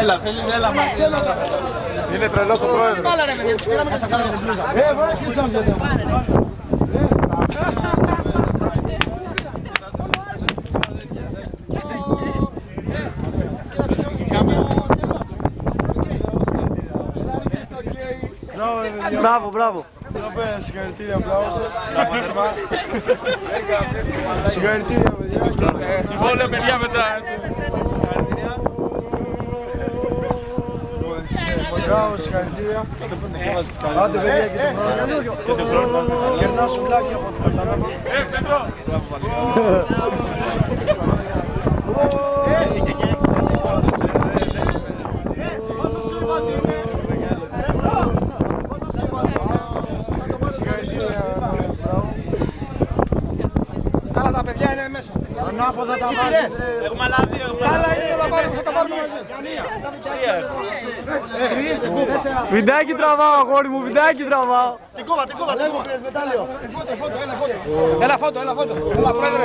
Έλα, θέλει, έλα μαζί. Είναι τρελό το πρόεδρο. Μπάλα ρε παιδιά, τους πήραμε και τους Μπράβο, μπράβο. Εδώ πέρα, συγχαρητήρια, μπράβο σας. Συγχαρητήρια, παιδιά. Συμβόλαιο παιδιά μετά, έτσι. Μπράβο, συγχαρητήρια. Άντε, παιδιά, και τον χρόνο. Κερνά σουβλάκι από το κατάλαβα. Καλά τα παιδιά είναι μέσα. Ανάποδα τα βάζεις. Έχουμε άλλα δύο. Καλά είναι να θα τα πάρουμε μαζί. Βιντεάκι τραβάω, αγόρι μου, βιντεάκι τραβάω. Την κόβα, λέγω πρέσβετάλιο. Έλα φώτο, έλα πρόεδρε.